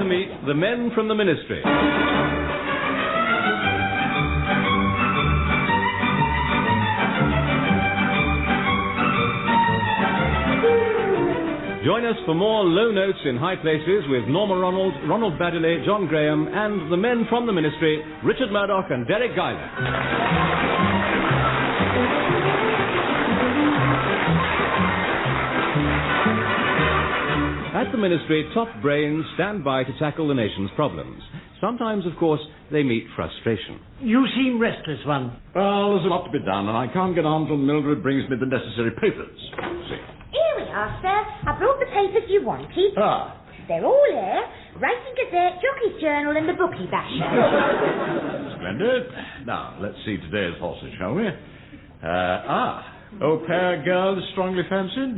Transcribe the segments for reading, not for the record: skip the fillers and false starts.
to meet the men from the Ministry. Join us for more low notes in high places with Norma, Ronald Baddiley, John Graham, and the men from the Ministry, Richard Murdoch and Deryck Guyler. At the Ministry, top brains stand by to tackle the nation's problems. Sometimes, of course, they meet frustration. You seem restless, one. Well, there's a lot to be done, and I can't get on till Mildred brings me the necessary papers. See. Here we are, sir. I brought the papers you wanted. Ah. They're all here. Racing Gazette, Jockey's Journal and the Bookie Basher. Splendid. Now, let's see today's horses, shall we? Au pair girl is strongly fancied.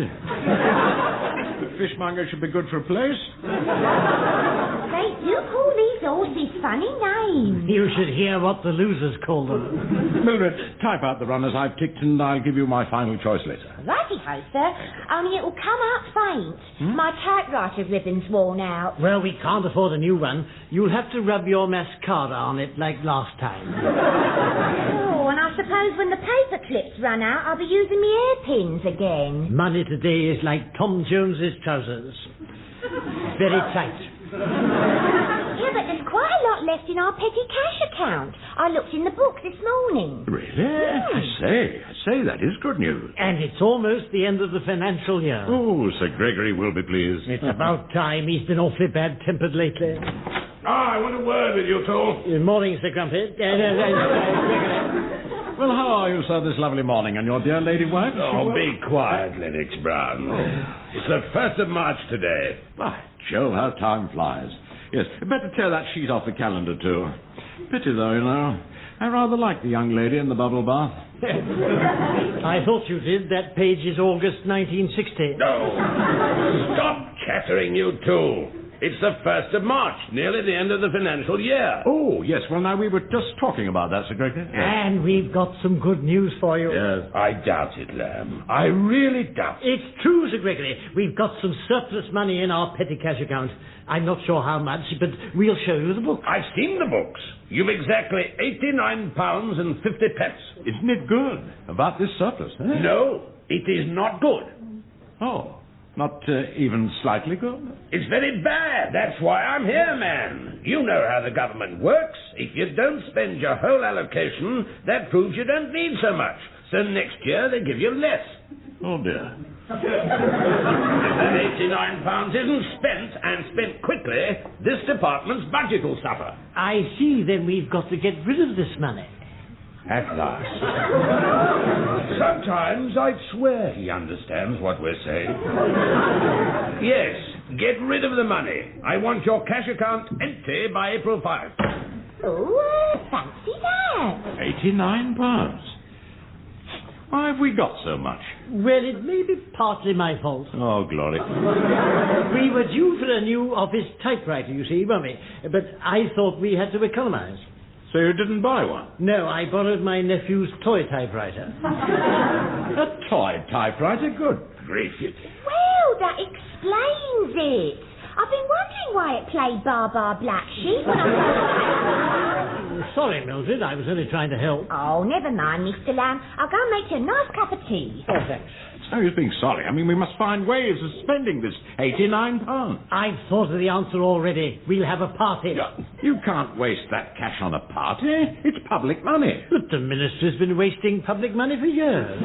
The fishmonger should be good for a place. They do call these horses funny names. You should hear what the losers call them. Mildred, type out the runners I've ticked and I'll give you my final choice later. Righty-ho, sir. Only it'll come out faint. My typewriter ribbon's worn out. Well, we can't afford a new one. You'll have to rub your mascara on it like last time. Oh, and I suppose when the paper clips run out, I'll be using my hairpins again. Money today is like Tom Jones's trousers. Very tight. Yeah, but there's quite a lot left in our petty cash account. I looked in the book this morning. Really? I say, that is good news. And it's almost the end of the financial year. Oh, Sir Gregory will be pleased. It's about time. He's been awfully bad-tempered lately. I want a word with you two. Good morning, Sir Grumpy. Well, how are you, sir, this lovely morning, and your dear lady wife? Oh, be quiet, Lennox Brown. It's the 1st of March today. By Jove, how time flies. Yes, better tear that sheet off the calendar, too. Pity, though, you know. I rather like the young lady in the bubble bath. I thought you did. That page is August 1960. No. Stop chattering, you two. It's the 1st of March, nearly the end of the financial year. Oh, yes. Well, now, we were just talking about that, Sir Gregory. And we've got some good news for you. Yes. I doubt it, Lamb. I really doubt it. It's true, Sir Gregory. We've got some surplus money in our petty cash account. I'm not sure how much, but we'll show you the book. I've seen the books. You've exactly £89 and 50 pence. Isn't it good about this surplus? Eh? No, it is not good. Oh. Not even slightly good? It's very bad. That's why I'm here, man. You know how the government works. If you don't spend your whole allocation, that proves you don't need so much. So next year they give you less. Oh, dear. If that £89 isn't spent, and spent quickly, this department's budget will suffer. I see. Then we've got to get rid of this money. At last. Sometimes I'd swear he understands what we're saying. Yes, get rid of the money. I want your cash account empty by April 5. Oh, fancy that. £89. Why have we got so much? Well, it may be partly my fault. Oh, glory. We were due for a new office typewriter, you see, weren't we? But I thought we had to economize. So you didn't buy one? No, I borrowed my nephew's toy typewriter. A toy typewriter? Good grief. Well, that explains it. I've been wondering why it played Bar Bar Black Sheep when I... Sorry, Mildred, I was only trying to help. Oh, never mind, Mr. Lamb. I'll go and make you a nice cup of tea. Oh, thanks. No use being sorry. I mean, we must find ways of spending this £89. I've thought of the answer already. We'll have a party. You can't waste that cash on a party. It's public money. But the Minister's been wasting public money for years.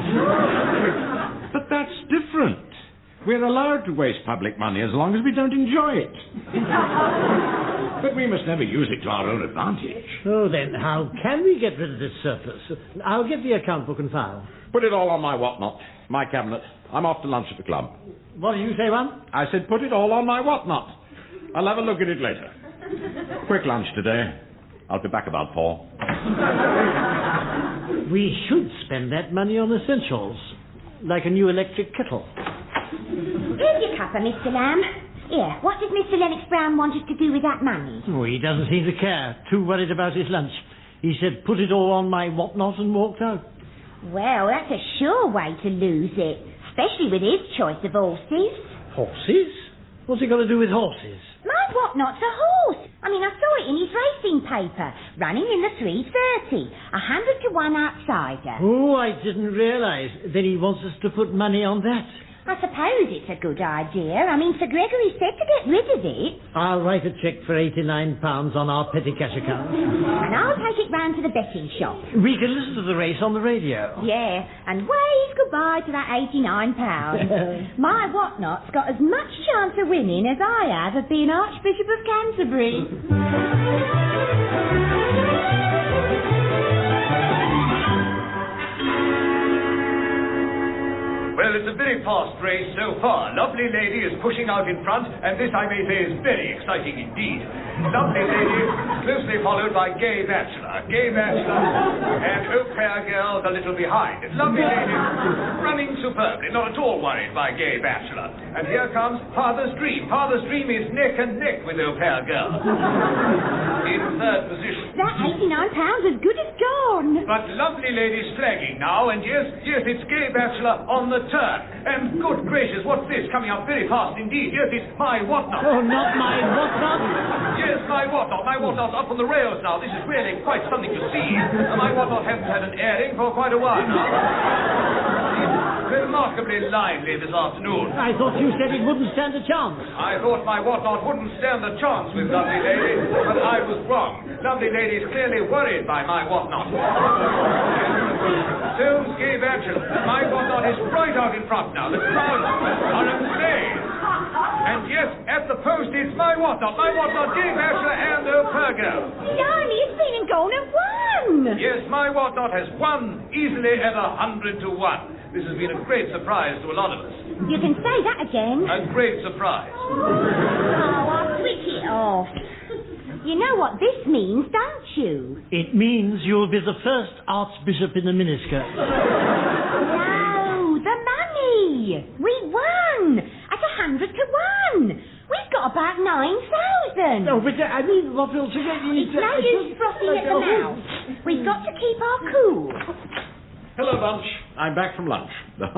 But that's different. We're allowed to waste public money as long as we don't enjoy it. But we must never use it to our own advantage. Oh, then how can we get rid of this surplus? I'll get the account book and file. Put it all on my whatnot, my cabinet. I'm off to lunch at the club. What did you say, One? I said put it all on my whatnot. I'll have a look at it later. Quick lunch today. I'll be back about 4. We should spend that money on essentials, like a new electric kettle. Here's your cuppa, Mr. Lamb. Here, what does Mr. Lennox Brown want us to do with that money? Oh, he doesn't seem to care. Too worried about his lunch. He said, put it all on my whatnot and walked out. Well, that's a sure way to lose it, especially with his choice of horses. Horses? What's it got to do with horses? My whatnot's a horse. I mean, I saw it in his racing paper, running in the 3:30, 100 to 1 outsider. Oh, I didn't realise. Then he wants us to put money on that. I suppose it's a good idea. I mean, Sir Gregory said to get rid of it. I'll write a cheque for £89 on our petty cash account. And I'll take it round to the betting shop. We can listen to the race on the radio. Yeah, and wave goodbye to that £89. My whatnot's got as much chance of winning as I have of being Archbishop of Canterbury. Well, it's a very fast race so far. Lovely Lady is pushing out in front, and this, I may say, is very exciting indeed. Lovely Lady, closely followed by Gay Bachelor, and Au Pair Girls a little behind. Lovely Lady, running superbly, not at all worried by Gay Bachelor. And here comes Father's Dream. Father's Dream is neck and neck with Au Pair Girls. In third position. That £89 as good as gone. But Lovely Lady's flagging now, and yes, it's Gay Bachelor on the turn. And good gracious, what's this? Coming up very fast indeed. Yes, it's my whatnot. Oh, not my whatnot? Yes, my whatnot. My whatnot's up on the rails now. This is really quite something to see. My whatnot hasn't had an airing for quite a while now. It's remarkably lively this afternoon. I thought you said it wouldn't stand a chance. I thought my whatnot wouldn't stand a chance with Lovely Lady, but I was wrong. Lovely Lady's clearly worried by my whatnot. So's Gay Bachelor. My whatnot is right out in front now. The crowd are amazed. And yes, at the post, it's my whatnot, Gay Bachelor and Au Pair Girl. Blimey, it's been and gone and won. Yes, my whatnot has won easily at 100 to 1. This has been a great surprise to a lot of us. You can say that again. A great surprise. Oh, I'll switch it off. You know what this means, don't you? It means you'll be the first Archbishop in the miniskirt. No, the money. We won at 100 to 1. We've got about 9,000. No, but I mean, what will you get? It's no use frothing at the mouth. We've got to keep our cool. Hello, Bunch. I'm back from lunch. Have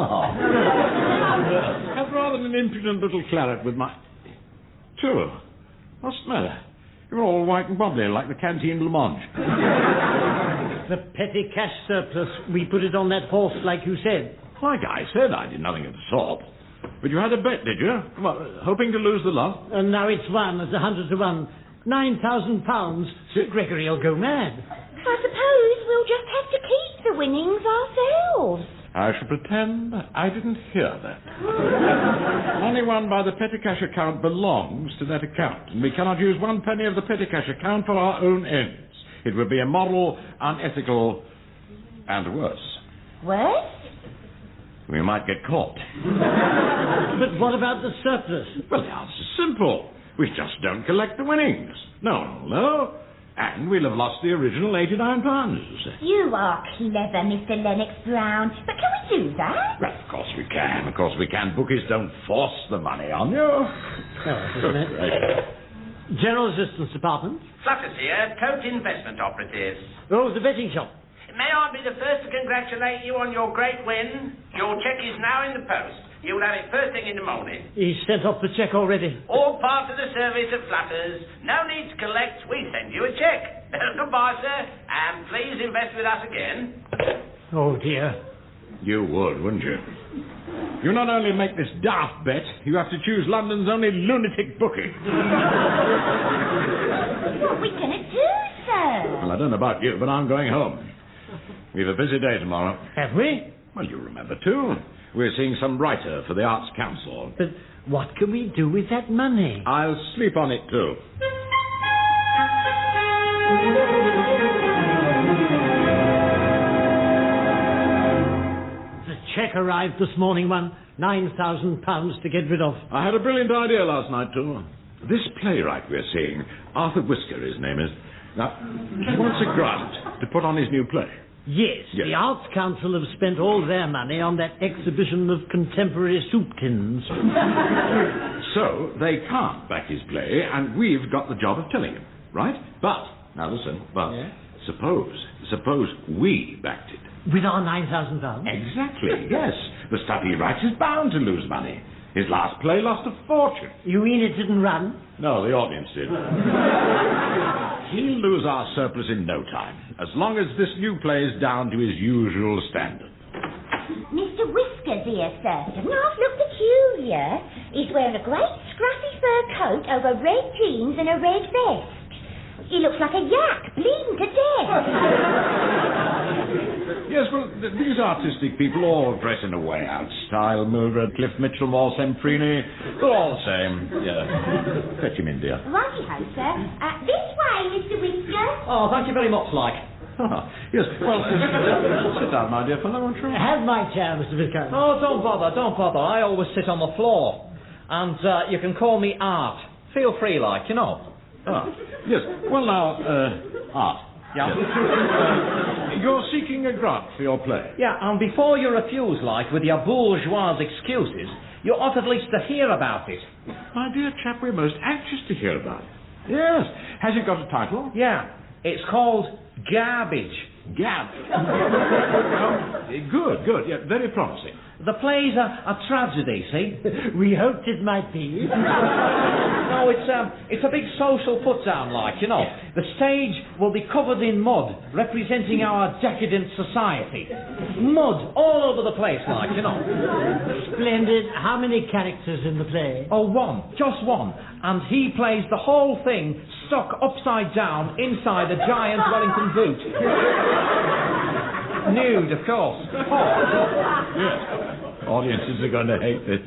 rather an impudent little claret with my... Two. What's the matter? You're all white and wobbly like the canteen blancmange. The petty cash surplus. We put it on that horse like you said. Like I said, I did nothing of the sort. But you had a bet, did you? Well, hoping to lose the lot? And now it's won. It's 100 to 1. £9,000. Sir Gregory will go mad. I suppose we'll just have to keep the winnings ourselves. I shall pretend I didn't hear that. Money won by the petty cash account belongs to that account, and we cannot use 1 penny of the petty cash account for our own ends. It would be immoral, unethical, and worse. Worse? We might get caught. But what about the surplus? Well, the answer's simple. We just don't collect the winnings. No. And we'll have lost the original £89. You are clever, Mr. Lennox Brown. But can we do that? Well, of course we can. Of course we can. Bookies don't force the money on you. General Assistance Department. Flutters here, Coat Investment Operatives. Oh, the betting shop. May I be the first to congratulate you on your great win? Your cheque is now in the post. You'll have it first thing in the morning. He's sent off the cheque already. All part of the service of Flutters. No need to collect. We send you a cheque. Goodbye, sir. And please invest with us again. Oh, dear. You would, wouldn't you? You not only make this daft bet, you have to choose London's only lunatic bookie. What are we going to do, sir? Well, I don't know about you, but I'm going home. We've a busy day tomorrow. Have we? Well, you remember, too. We're seeing some writer for the Arts Council. But what can we do with that money? I'll sleep on it, too. The cheque arrived this morning, £9,000 to get rid of. I had a brilliant idea last night, too. This playwright we're seeing, Arthur Whisker, his name is. Now, he wants a grant to put on his new play. Yes, the Arts Council have spent all their money on that exhibition of contemporary soup tins. So, they can't back his play, and we've got the job of telling him, right? But, now listen, suppose we backed it. With our £9,000? Exactly, yes. The stuff he writes is bound to lose money. His last play lost a fortune. You mean it didn't run? No, the audience did. He'll lose our surplus in no time, as long as this new play is down to his usual standard. Mr. Whiskers here, sir. Doesn't half look peculiar. He's wearing a great scruffy fur coat over red jeans and a red vest. He looks like a yak, bleeding to death. Yes, well, these artistic people all dress in a way out. Style, Mildred, Cliff Mitchell, Moore, Semprini. They're all the same. Yeah. Fetch him in, dear. Righty-ho, sir. This way, Mr. Whiskers. Oh, thank you very much, like. Yes, well, sit down, my dear fellow, won't you? Have my chair, Mr. Viscount. Oh, don't bother. I always sit on the floor. And you can call me Art. Feel free, like, you know. Ah, yes. Well, now, Art. Yeah? Yes. You're seeking a grant for your play. Yeah, and before you refuse, like, with your bourgeois excuses, you ought at least to hear about it. My dear chap, we're most anxious to hear about it. Yes. Has it got a title? Yeah, it's called Garbage. Garbage. Good. Yeah, very promising. The play's a tragedy, see? We hoped it might be. No, it's a big social put-down, like, you know. The stage will be covered in mud, representing our decadent society. Mud all over the place, like, you know. Splendid. How many characters in the play? Oh, one. Just one. And he plays the whole thing stuck upside down inside a giant Wellington boot. Nude, of course. Yes. Audiences are going to hate this.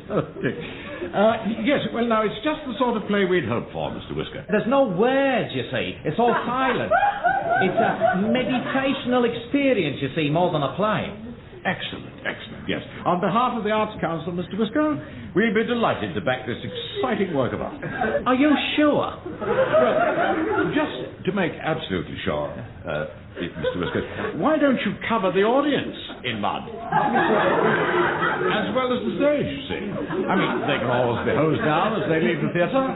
Yes, well, now, it's just the sort of play we'd hoped for, Mr. Whisker. There's no words, you see. It's all silent. It's a meditational experience, you see, more than a play. Excellent, yes. On behalf of the Arts Council, Mr. Whisker, we'll be delighted to back this exciting work of art. Are you sure? Well, just to make absolutely sure, Mr. Whisker, why don't you cover the audience in mud? As well as the stage, you see. I mean, they can always be hosed down as they leave the theatre.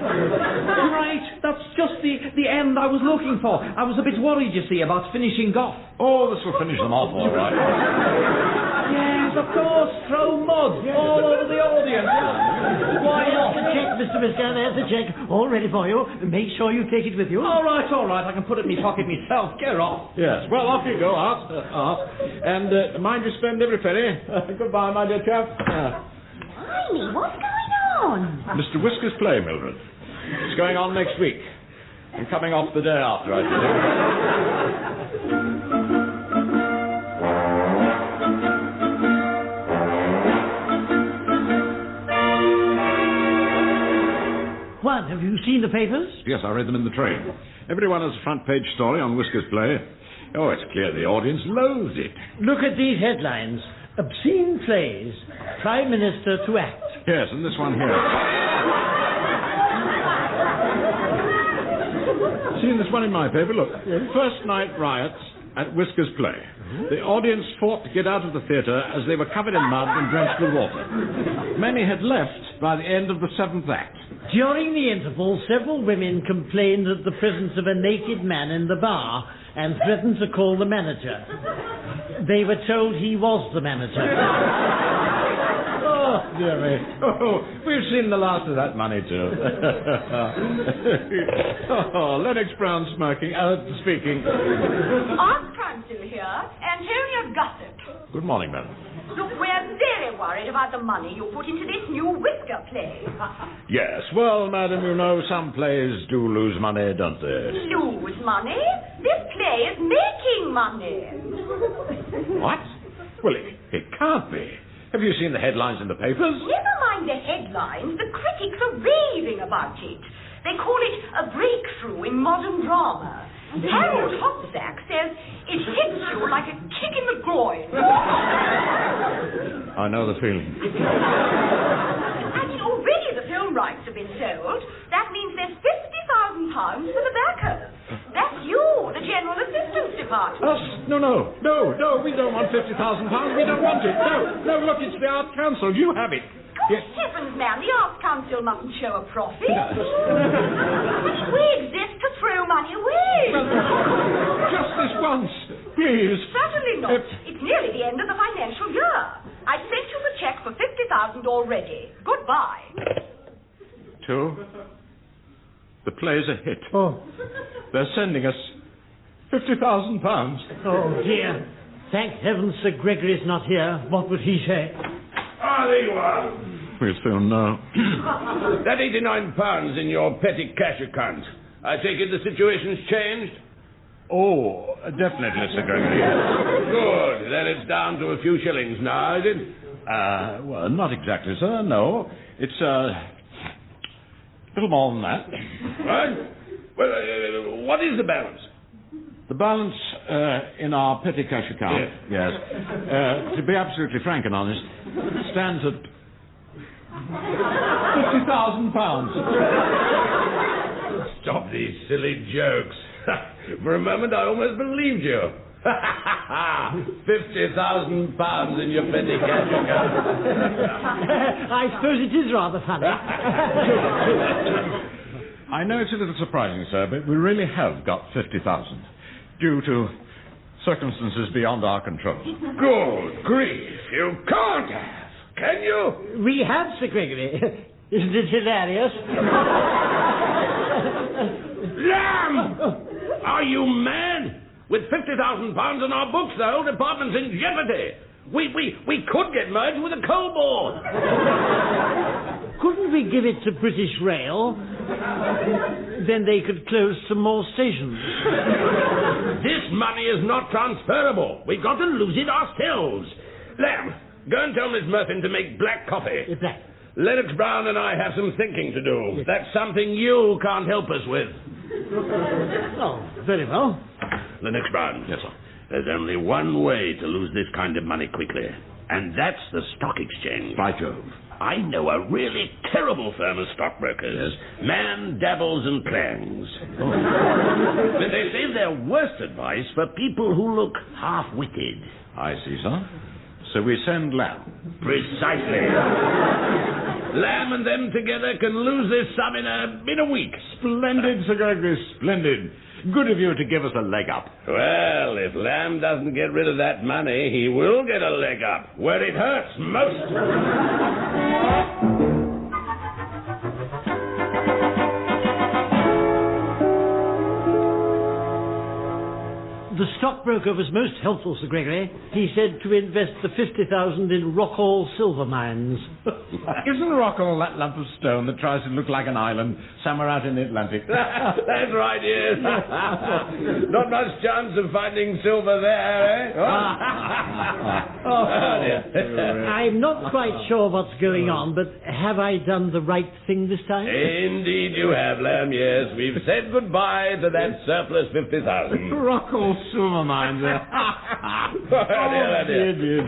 Right, that's just the end I was looking for. I was a bit worried, you see, about finishing off. Oh, this will finish them off all right. Yes, of course, throw mud all over the audience. Why not? There's the check, Mr. Viscount. There's the check. All ready for you. Make sure you take it with you. All right. I can put it in my pocket myself. Get off. Yes, well, off you go, Art. And mind you spend every penny. Goodbye, my dear chap. Blimey, what's going on? Mr. Whisker's play, Mildred. It's going on next week. I'm coming off the day after, I think. What, have you seen the papers? Yes, I read them in the train. Everyone has a front-page story on Whisker's play. Oh, it's clear the audience loathes it. Look at these headlines. Obscene plays. Prime Minister to act. Yes, and this one here. Seen this one in my paper? Look. First night riots at Whisker's play. The audience fought to get out of the theatre as they were covered in mud and drenched with water. Many had left by the end of the 7th act. During the interval, several women complained of the presence of a naked man in the bar and threatened to call the manager. They were told he was the manager. Oh, dear me. Oh, we've seen the last of that money, too. Oh, Lennox Brown speaking. Arts Council here, Antonia Gossett. Good morning, madam. Look, we're very worried about the money you put into this new Whisker play. Yes, well, madam, you know, some plays do lose money, don't they? Lose money? This play is making money. What? Well, it can't be. Have you seen the headlines in the papers? Never mind the headlines. The critics are raving about it. They call it a breakthrough in modern drama. Harold Hopsack says it hits you like a kick in the groin. I know the feeling. I mean, already the film rights have been sold. That means there's £50,000 for the backers. That's you, the General Assistance Department. Us? No, we don't want £50,000. We don't want it. No, look, it's the Arts Council. You have it. Good heavens, man, the Arts Council mustn't show a profit. We exist to throw money away. Just this once, please. Certainly not. It's nearly the end of the financial year. I sent you the cheque for £50,000 50,000 already. Goodbye. 2. The play's a hit. Oh. They're sending us £50,000. Oh, dear. Thank heavens Sir Gregory's not here. What would he say? Ah, there you are. We'll soon know. That £89 in your petty cash account. I take it the situation's changed? Oh, definitely, Sir Gregory. Good. Then it's down to a few shillings now, is it? Well, not exactly, sir, no. It's, a little more than that. What? Well, what is the balance? The balance in our petty cash account, yes, to be absolutely frank and honest, stands at £50,000. Stop these silly jokes. For a moment, I almost believed you. £50,000 in your petty cash account. I suppose it is rather funny. I know it's a little surprising, sir, but we really have got 50,000 due to circumstances beyond our control. Good grief, you can't have, can you? We have, Sir Gregory. Isn't it hilarious? Lamb! Are you mad? With £50,000 in our books, the whole department's in jeopardy. We could get merged with a coal board. Couldn't we give it to British Rail? Then they could close some more stations. This money is not transferable. We've got to lose it ourselves. Lamb, go and tell Miss Murphy to make black coffee. Black. Lennox Brown and I have some thinking to do. Yes. That's something you can't help us with. Oh, very well. Lennox Brown. Yes, sir. There's only one way to lose this kind of money quickly, and that's the stock exchange. By Jove. I know a really terrible firm of stockbrokers. Yes. Man dabbles and plans. Oh. But they save their worst advice for people who look half-witted. I see, sir. So we send Lamb. Precisely. Lamb and them together can lose this sum in a week. Splendid, Sir Gregory, splendid. Good of you to give us a leg up. Well, if Lamb doesn't get rid of that money, he will get a leg up, where it hurts most. The stockbroker was most helpful, Sir Gregory. He said to invest the 50,000 in Rockall silver mines. Isn't Rockall that lump of stone that tries to look like an island somewhere out in the Atlantic? That's right, yes. Not much chance of finding silver there, eh? I'm not quite sure what's going on, but have I done the right thing this time? Indeed you have, Lamb, yes. We've said goodbye to that surplus 50,000. Rockall silver mines. Dear. Evening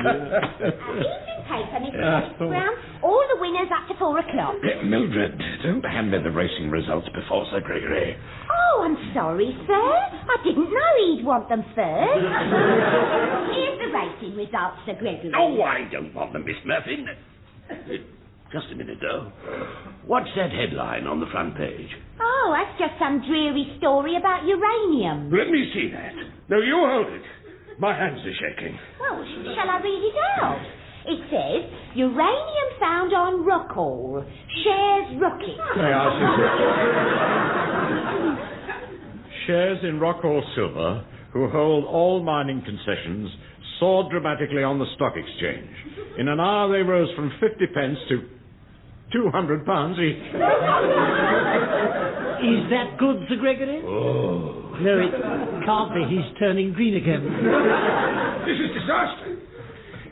paper, Mr. Brown. All the winners up to 4 o'clock. Mildred, don't hand me the racing results before Sir Gregory. Oh, I'm sorry, sir. I didn't know he'd want them first. Here's the racing results, Sir Gregory. Oh, I don't want them, Miss Murphy. Just a minute, though. What's that headline on the front page? Oh, that's just some dreary story about uranium. Let me see that. No, you hold it. My hands are shaking. Well, shall I read it out? It says, uranium found on Rockall. Shares rocket. Shares in Rockall Silver, who hold all mining concessions, soared dramatically on the stock exchange. In an hour they rose from 50 pence to £200 each. Is that good, Sir Gregory? Oh. No, it can't be. He's turning green again. This is disaster.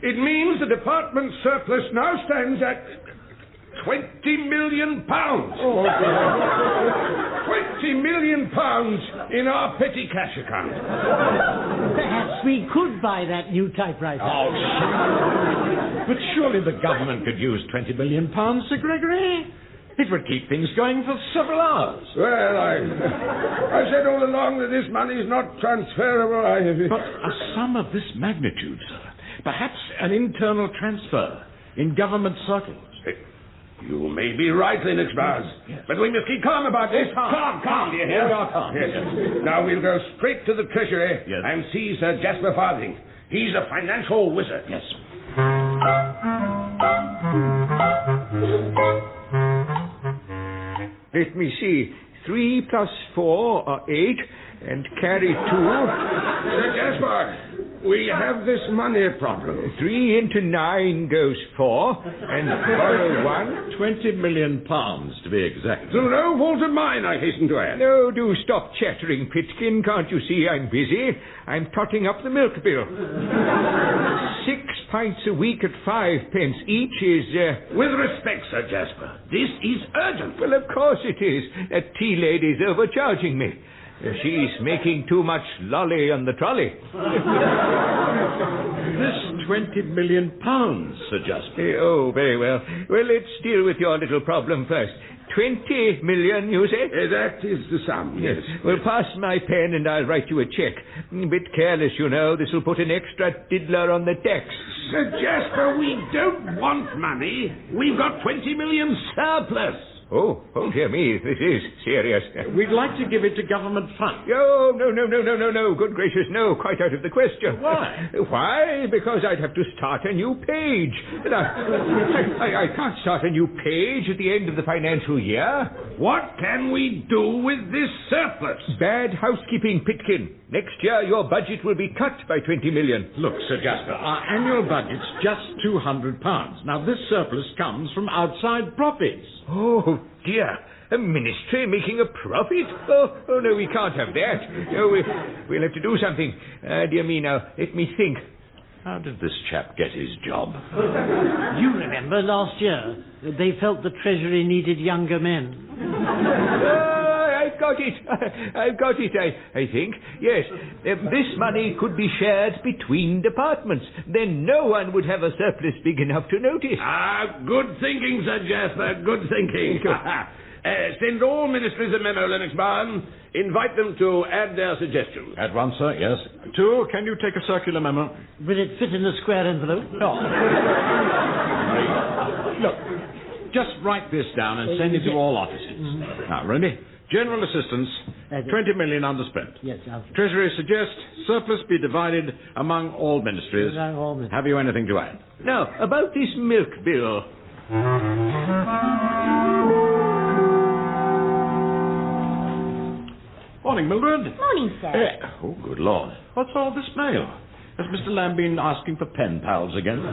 It means the department's surplus now stands at £20 million. Oh, £20 million in our petty cash account. Perhaps we could buy that new typewriter. Oh, but surely the government could use £20 million, Sir Gregory. It would keep things going for several hours. Well, I said all along that this money's not transferable. But a sum of this magnitude, sir. Perhaps an internal transfer in government circles. You may be right, Lennox Brown. Yes. But we must keep calm about this. Calm, do you hear? We are calm. Yes. Now we'll go straight to the Treasury and see Sir Jasper Farthing. He's a financial wizard. Yes. let me see. 3 plus 4 are 8, and carry 2. Sir Jasper, we have this money problem. 3 into 9 goes 4, and borrow 1. 20 million pounds, to be exact. Through no fault of mine, I hasten to add. No, do stop chattering, Pitkin. Can't you see I'm busy? I'm totting up the milk bill. 6 pints a week at 5 pence each is... With respect, Sir Jasper, this is urgent. Well, of course it is. That tea lady's overcharging me. She's making too much lolly on the trolley. This 20 million pounds, Sir Jasper. Oh, very well. Well, let's deal with your little problem first. 20 million, you say? That is the sum, yes. Well, pass my pen and I'll write you a cheque. A bit careless, you know. This will put an extra diddler on the tax. Sir Jasper, we don't want money. We've got 20 million surplus. Oh, dear me, this is serious. We'd like to give it to government funds. Oh, no. Good gracious, no, quite out of the question. Why? Why? Because I'd have to start a new page. And I can't start a new page at the end of the financial year. What can we do with this surplus? Bad housekeeping, Pitkin. Next year, your budget will be cut by 20 million. Look, Sir Jasper, our annual budget's just £200. Now, this surplus comes from outside profits. Oh, dear. A ministry making a profit? Oh, no, we can't have that. No, we'll have to do something. Dear me, now, let me think. How did this chap get his job? You remember last year, they felt the Treasury needed younger men. I've got it, I think. Yes, this money could be shared between departments. Then no one would have a surplus big enough to notice. Good thinking, Sir Jasper, good thinking. Send all ministries a memo, Lennox Barn. Invite them to add their suggestions. At once, sir, yes. 2, can you take a circular memo? Will it fit in a square envelope? No. Look, just write this down and send it to all offices. Now, ready? General assistance, 20 million underspent. Yes, Treasury suggests surplus be divided among all ministries. Have you anything to add? Now, about this milk bill. Morning, Mildred. Morning, sir. Oh, good Lord. What's all this mail? Has Mr. Lamb been asking for pen pals again? No,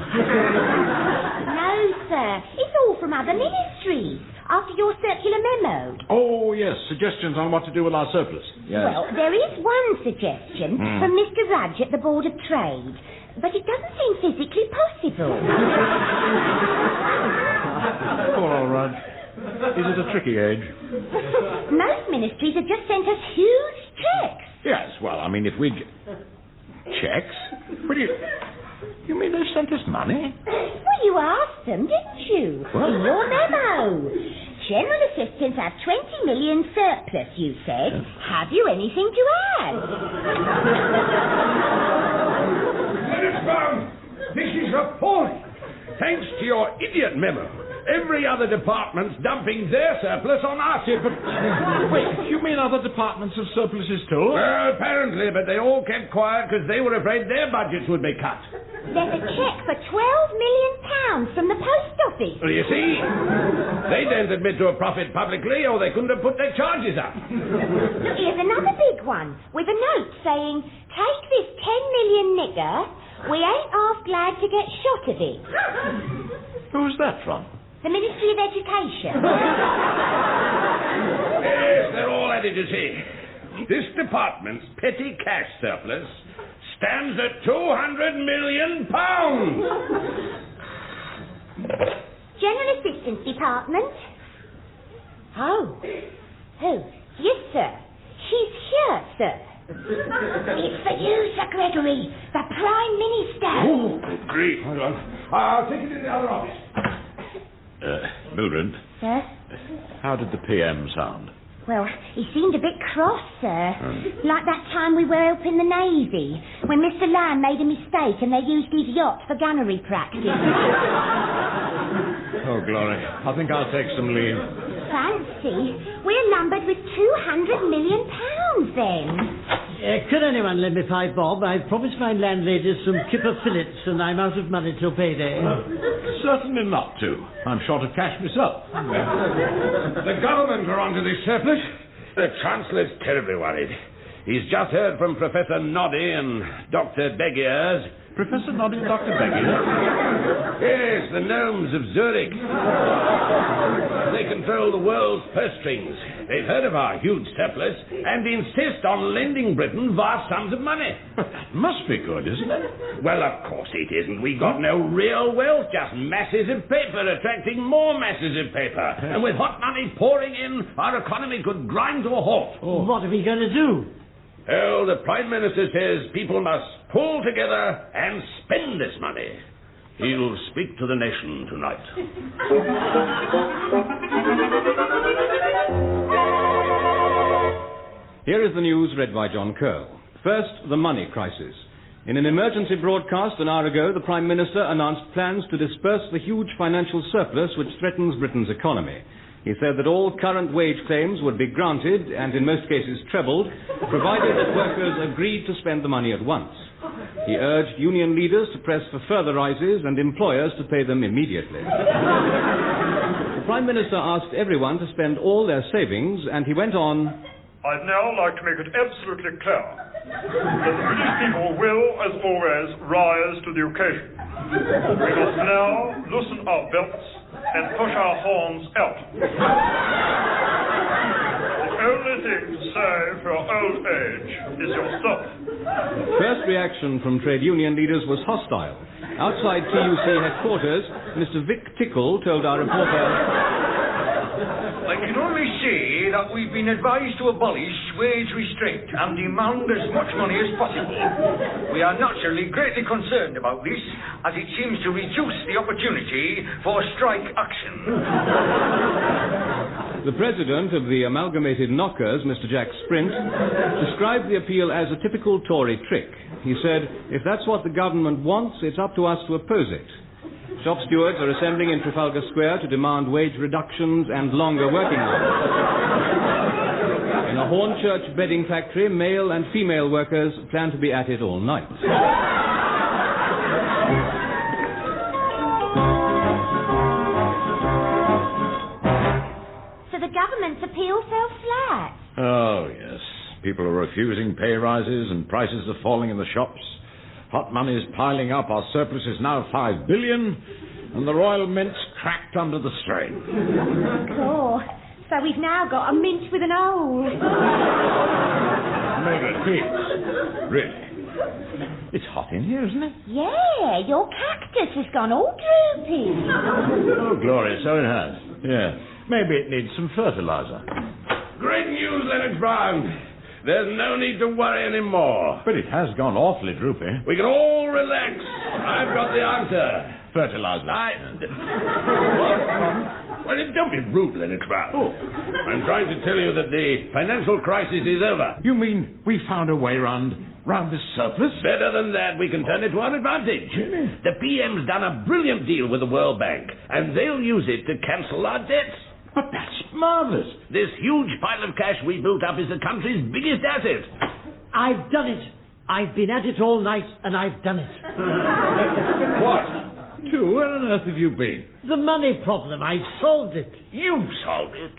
sir. It's all from other ministries. After your circular memo. Oh, yes. Suggestions on what to do with our surplus. Yes. Well, there is one suggestion from Mr. Rudge at the Board of Trade, but it doesn't seem physically possible. Poor old Rudge. Is it a tricky age? Most ministries have just sent us huge cheques. Yes, well, I mean, if we... Checks? What do you... You mean they sent us money? Well, you asked them, didn't you? What? In your memo. General assistants have 20 million surplus, you said. Have you anything to add? Lennox Barn, this is appalling. Thanks to your idiot memo, every other department's dumping their surplus on us. Wait, you mean other departments have surpluses too? Well, apparently, but they all kept quiet because they were afraid their budgets would be cut. There's a cheque for £12 million from the post office. Well, you see, they don't admit to a profit publicly or they couldn't have put their charges up. Look, here's another big one with a note saying, take this 10 million nigger, we ain't half glad to get shot of it. Who's that from? The Ministry of Education. Yes, they're all added, you see. This department's petty cash surplus stands at £200 million. General Assistance Department. Oh. Yes, sir. She's here, sir. It's for you, Sir Gregory, the Prime Minister. Oh, good grief. Hold on. I'll take it in the other office. Mildred. Sir? How did the PM sound? Well, he seemed a bit cross, sir. Like that time we were up in the Navy, when Mr. Lamb made a mistake and they used his yacht for gunnery practice. Oh, glory. I think I'll take some leave. Fancy, we're lumbered with £200 million then. Could anyone lend me 5 bob? I've promised my landlady some kipper fillets and I'm out of money till payday. Certainly not to. I'm short of cash myself. The government are onto this surplus. The Chancellor's terribly worried. He's just heard from Professor Noddy and Dr. Beggiers. Professor Noddy and Dr. Beggiers? Yes, the gnomes of Zurich. They control the world's purse strings. They've heard of our huge surplus and insist on lending Britain vast sums of money. That must be good, isn't it? Well, of course it isn't. We got no real wealth, just masses of paper attracting more masses of paper. And with hot money pouring in, our economy could grind to a halt. What are we going to do? Oh, the Prime Minister says people must pull together and spend this money. He'll speak to the nation tonight. Here is the news read by John Curl. First, the money crisis. In an emergency broadcast an hour ago, the Prime Minister announced plans to disperse the huge financial surplus which threatens Britain's economy. He said that all current wage claims would be granted, and in most cases trebled, provided that workers agreed to spend the money at once. He urged union leaders to press for further rises and employers to pay them immediately. The Prime Minister asked everyone to spend all their savings, and he went on, I'd now like to make it absolutely clear that the British people will, as always, rise to the occasion. We must now loosen our belts and push our horns out. The only thing to save for old age is yourself. First reaction from trade union leaders was hostile. Outside TUC headquarters, Mr. Vic Tickle told our reporter, I can only say that we've been advised to abolish wage restraint and demand as much money as possible. We are naturally greatly concerned about this, as it seems to reduce the opportunity for strike action. The president of the Amalgamated Knockers, Mr. Jack Sprint, described the appeal as a typical Tory trick. He said, if that's what the government wants, it's up to us to oppose it. Shop stewards are assembling in Trafalgar Square to demand wage reductions and longer working hours. In a Hornchurch bedding factory, male and female workers plan to be at it all night. So the government's appeal fell flat. Oh, yes. People are refusing pay rises and prices are falling in the shops. Hot money is piling up. Our surplus is now $5 billion, and the Royal Mint's cracked under the strain. Oh, so we've now got a mint with an hole. Maybe it is. Really. It's hot in here, isn't it? Yeah, your cactus has gone all droopy. Oh, Gloria, so it has. Yeah. Maybe it needs some fertilizer. Great news, Leonard Brown. There's no need to worry anymore. But it has gone awfully droopy. We can all relax. I've got the answer. Fertilizer. Well, don't be rude, Leonard Brown. Oh. I'm trying to tell you that the financial crisis is over. You mean we found a way round this surplus? Better than that, we can turn it to our advantage. The PM's done a brilliant deal with the World Bank, and they'll use it to cancel our debts. But that's marvellous. This huge pile of cash we built up is the country's biggest asset. I've done it. I've been at it all night, and I've done it. What? Where on earth have you been? The money problem. I've solved it. You solved it?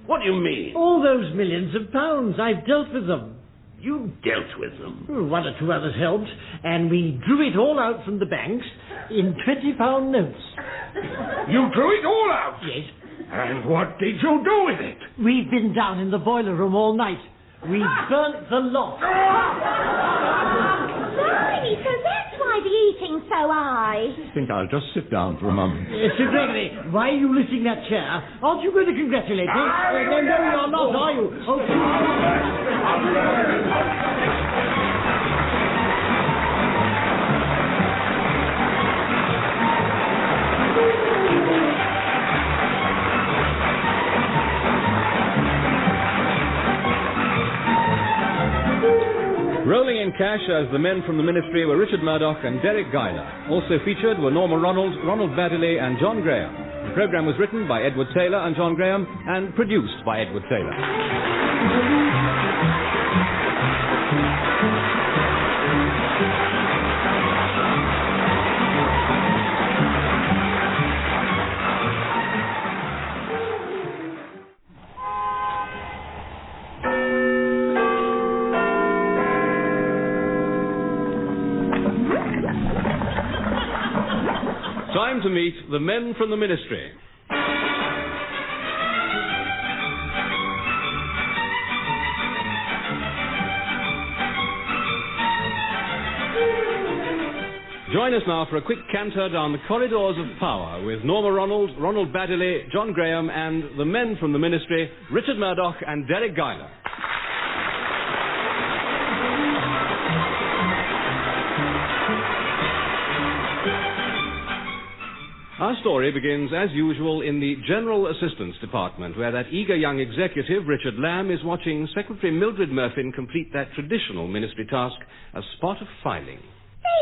What do you mean? All those millions of pounds. I've dealt with them. You dealt with them? Well, one or two others helped, and we drew it all out from the banks in £20 notes. You drew it all out? Yes. And what did you do with it? We've been down in the boiler room all night. We burnt the lot. Blimey, so that's why the eating's so high. I think I'll just sit down for a moment. Sir Gregory, why are you lifting that chair? Aren't you going to congratulate me? No, you're not, are you? Oh, Rolling in cash as the men from the ministry were Richard Murdoch and Deryck Guyler. Also featured were Norma, Ronald, Ronald Baddiley and John Graham. The programme was written by Edward Taylor and John Graham and produced by Edward Taylor. Time to meet the men from the ministry. Join us now for a quick canter down the corridors of power with Norma Ronald, Ronald Baddiley, John Graham, and the men from the ministry, Richard Murdoch and Deryck Guyler. Our story begins, as usual, in the General Assistance Department, where that eager young executive, Richard Lamb, is watching Secretary Mildred Murphin complete that traditional ministry task, a spot of filing.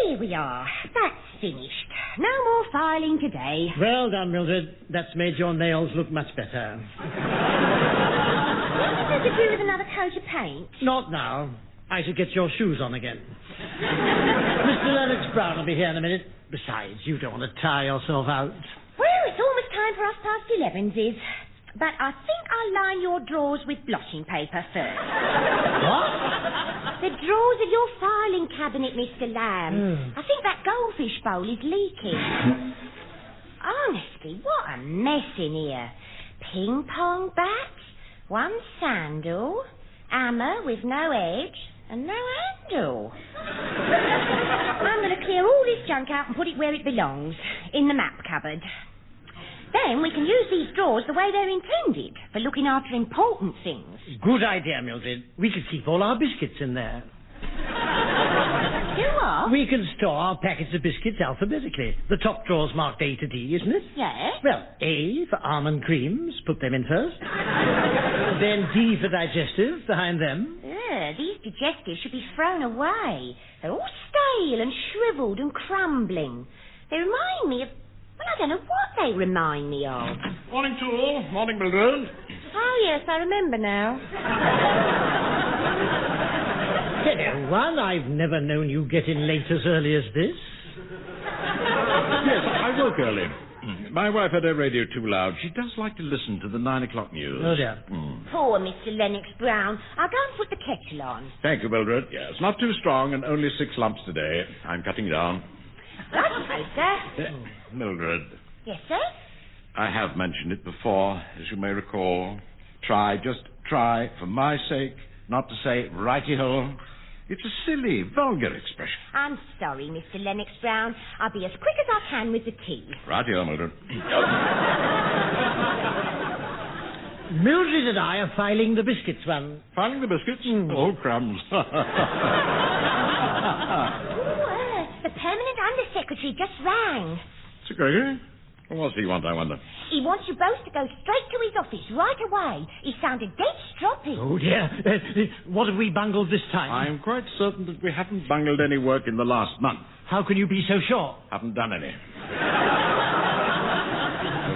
There we are. That's finished. No more filing today. Well done, Mildred. That's made your nails look much better. What does it do with another coat of paint? Not now. I should get your shoes on again. Mr. Lennox Brown will be here in a minute. Besides, you don't want to tire yourself out. Well, it's almost time for 11:30. But I think I'll line your drawers with blotting paper first. What? The drawers of your filing cabinet, Mr. Lamb. I think that goldfish bowl is leaking. Honestly, what a mess in here. Ping-pong bat, one sandal, hammer with no edge, and no handle. I'm going to clear all this junk out and put it where it belongs, in the map cupboard. Then we can use these drawers the way they're intended, for looking after important things. Good idea, Mildred. We could keep all our biscuits in there. Do what? We can store our packets of biscuits alphabetically. The top drawer's marked A to D, isn't it? Yes. Well, A for almond creams, put them in first. Then D for digestive, behind them. These digestives should be thrown away. They're all stale and shriveled and crumbling. They remind me of... Well, I don't know what they remind me of. Morning to all. Morning, Mildred. Oh, yes, I remember now. Hello, one. I've never known you get in late as early as this. Yes, I woke early. My wife had her radio too loud. She does like to listen to the 9 o'clock news. Oh, dear. Poor Mr. Lennox Brown. I'll go and put the kettle on. Thank you, Mildred. Yes, not too strong and only 6 lumps today. I'm cutting down. Right, sir. Mildred. Yes, sir? I have mentioned it before, as you may recall. Try, just try, for my sake, not to say righty-ho. It's a silly, vulgar expression. I'm sorry, Mr. Lennox Brown. I'll be as quick as I can with the tea. Righty-ho, Mildred. Mildred and I are filing the biscuits, one. Filing the biscuits? Oh, crumbs. The permanent undersecretary just rang. Sir Gregory? What does he want, I wonder? He wants you both to go straight to his office right away. He sounded dead stroppy. Oh, dear. What have we bungled this time? I'm quite certain that we haven't bungled any work in the last month. How can you be so sure? Haven't done any.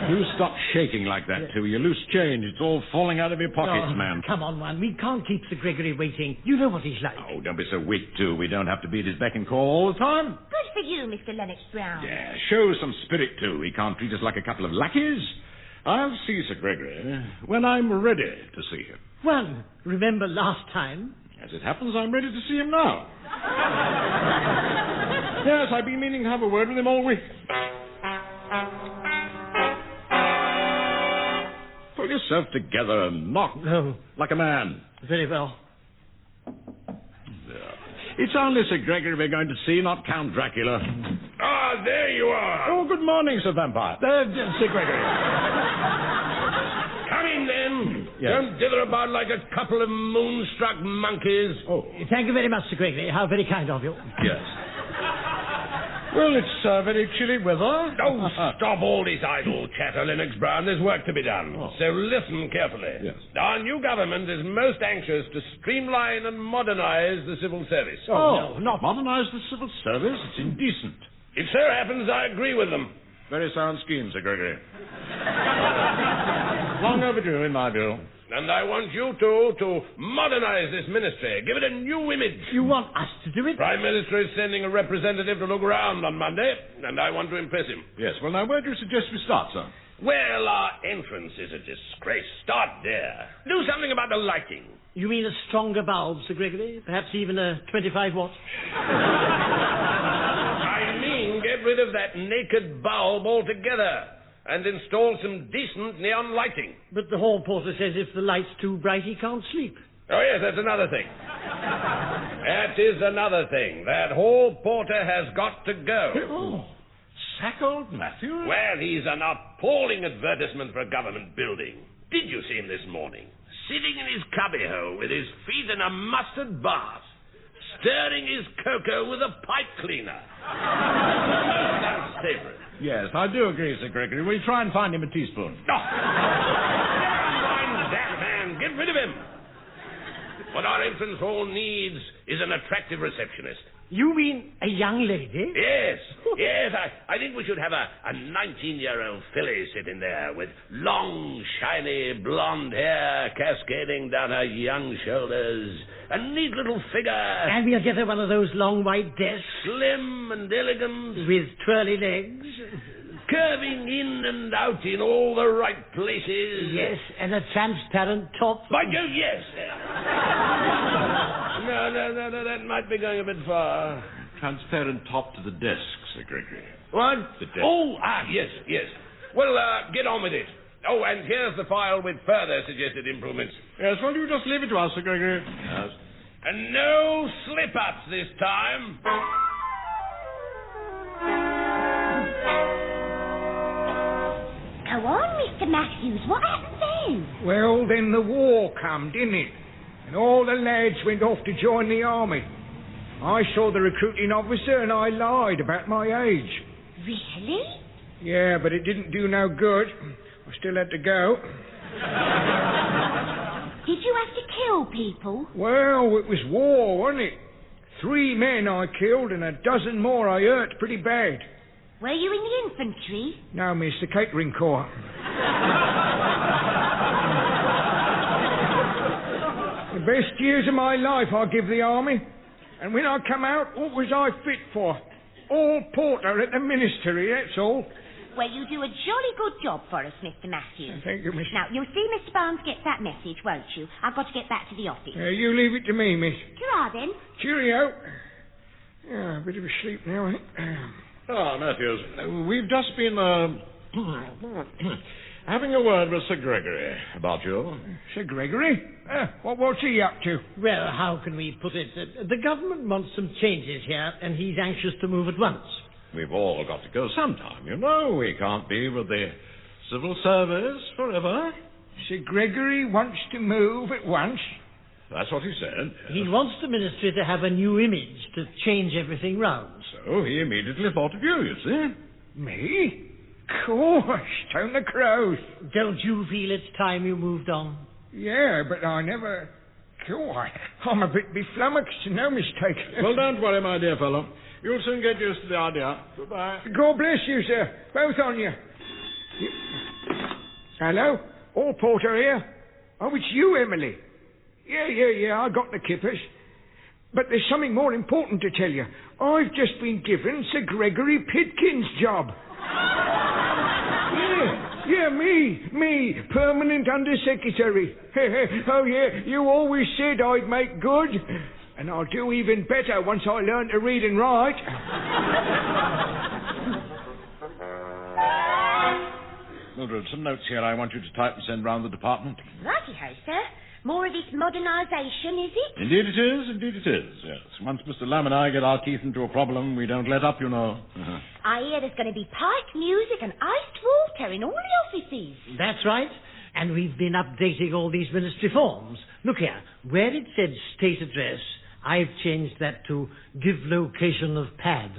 Do stop shaking like that, too. You loose change. It's all falling out of your pockets, man. Come on, one. We can't keep Sir Gregory waiting. You know what he's like. Oh, don't be so weak, too. We don't have to be at his beck and call all the time. Good for you, Mr. Lennox Brown. Yeah, show some spirit, too. He can't treat us like a couple of lackeys. I'll see Sir Gregory when I'm ready to see him. Well, remember last time? As it happens, I'm ready to see him now. Yes, I've been meaning to have a word with him all week. Pull yourself together and knock like a man. Very well. It's only Sir Gregory we're going to see, not Count Dracula. Ah, there you are. Oh, good morning, Sir Vampire. Sir Gregory. Come in, then. Yes. Don't dither about like a couple of moonstruck monkeys. Oh. Thank you very much, Sir Gregory. How very kind of you. Yes. Well, it's very chilly weather. Don't stop all this idle chatter, Lennox Brown. There's work to be done. Oh. So listen carefully. Yes. Our new government is most anxious to streamline and modernize the civil service. Oh, no, not modernize the civil service. It's indecent. It so happens I agree with them. Very sound scheme, Sir Gregory. Long overdue, in my view. And I want you two to modernize this ministry. Give it a new image. You want us to do it? Prime Minister is sending a representative to look around on Monday, and I want to impress him. Yes, well, now, where do you suggest we start, sir? Well, our entrance is a disgrace. Start there. Do something about the lighting. You mean a stronger bulb, Sir Gregory? Perhaps even a 25-watt? I mean, get rid of that naked bulb altogether and install some decent neon lighting. But the hall porter says if the light's too bright, he can't sleep. Oh, yes, that's another thing. That is another thing. That hall porter has got to go. Oh, sack old Matthew? Well, he's an appalling advertisement for a government building. Did you see him this morning? Sitting in his cubbyhole with his feet in a mustard bath, stirring his cocoa with a pipe cleaner. That's savory. Yes, I do agree, Sir Gregory. We'll try and find him a teaspoon. Oh. Never mind that man. Get rid of him. What our entrance hall needs is an attractive receptionist. You mean a young lady? Yes, yes. I think we should have a 19-year-old filly sitting there with long, shiny, blonde hair cascading down her young shoulders. A neat little figure. And we'll get her one of those long white desks. Slim and elegant. With twirly legs. Curving in and out in all the right places. Yes, and a transparent top. By Jove, yes. No, that might be going a bit far. Transparent top to the desk, Sir Gregory. What? The desk. Oh, yes. Well, get on with it. Oh, and here's the file with further suggested improvements. Yes, well, you just leave it to us, Sir Gregory. Yes. And no slip-ups this time. Go on, Mr. Matthews. What happened then? Well, then the war come, didn't it? And all the lads went off to join the army. I saw the recruiting officer and I lied about my age. Really? Yeah, but it didn't do no good. I still had to go. Did you have to kill people? Well, it was war, wasn't it? 3 men I killed and a dozen more I hurt pretty bad. Were you in the infantry? No, miss, the catering corps. The best years of my life I give the army. And when I come out, what was I fit for? All porter at the ministry, that's all. Well, you do a jolly good job for us, Mr. Matthews. Thank you, miss. Now, you'll see Mr. Barnes gets that message, won't you? I've got to get back to the office. You leave it to me, miss. Ta-ra, then. Cheerio. Yeah, a bit of a sleep now, I think. Ah, Matthews, we've just been, having a word with Sir Gregory about you. Sir Gregory? What's he up to? Well, how can we put it? The government wants some changes here, and he's anxious to move at once. We've all got to go sometime, you know. We can't be with the civil service forever. Sir Gregory wants to move at once? That's what he said. He wants the ministry to have a new image, to change everything round. So he immediately thought of you see. Me? Gosh, turn the crows. Don't you feel it's time you moved on? Yeah, but I never... God, I'm a bit beflummoxed, no mistake. Well, don't worry, my dear fellow. You'll soon get used to the idea. Goodbye. God bless you, sir. Both on you. Hello? All porter here? Oh, it's you, Emily. Yeah, I got the kippers. But there's something more important to tell you. I've just been given Sir Gregory Pitkin's job. Yeah, me, permanent under-secretary. Oh, yeah, you always said I'd make good. And I'll do even better once I learn to read and write. Mildred, some notes here I want you to type and send round the department. Righty-ho, sir. More of this modernisation, is it? Indeed it is, yes. Once Mr. Lamb and I get our teeth into a problem, we don't let up, you know. I hear there's going to be pipe music and iced water in all the offices. That's right. And we've been updating all these ministry forms. Look here, where it said state address, I've changed that to give location of pad.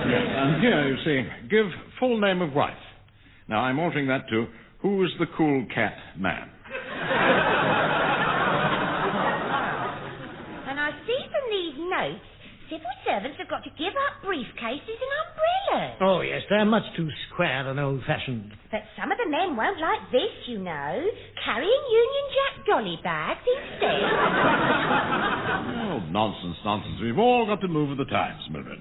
Yes, and here, you see, give full name of wife. Now, I'm altering that to who's the cool cat man. And I see from these notes, civil servants have got to give up briefcases and umbrellas. Oh, yes, they're much too square and old-fashioned. But some of the the men won't like this, you know. Carrying Union Jack dolly bags instead. Oh, nonsense, nonsense. We've all got to move with the times, Mildred.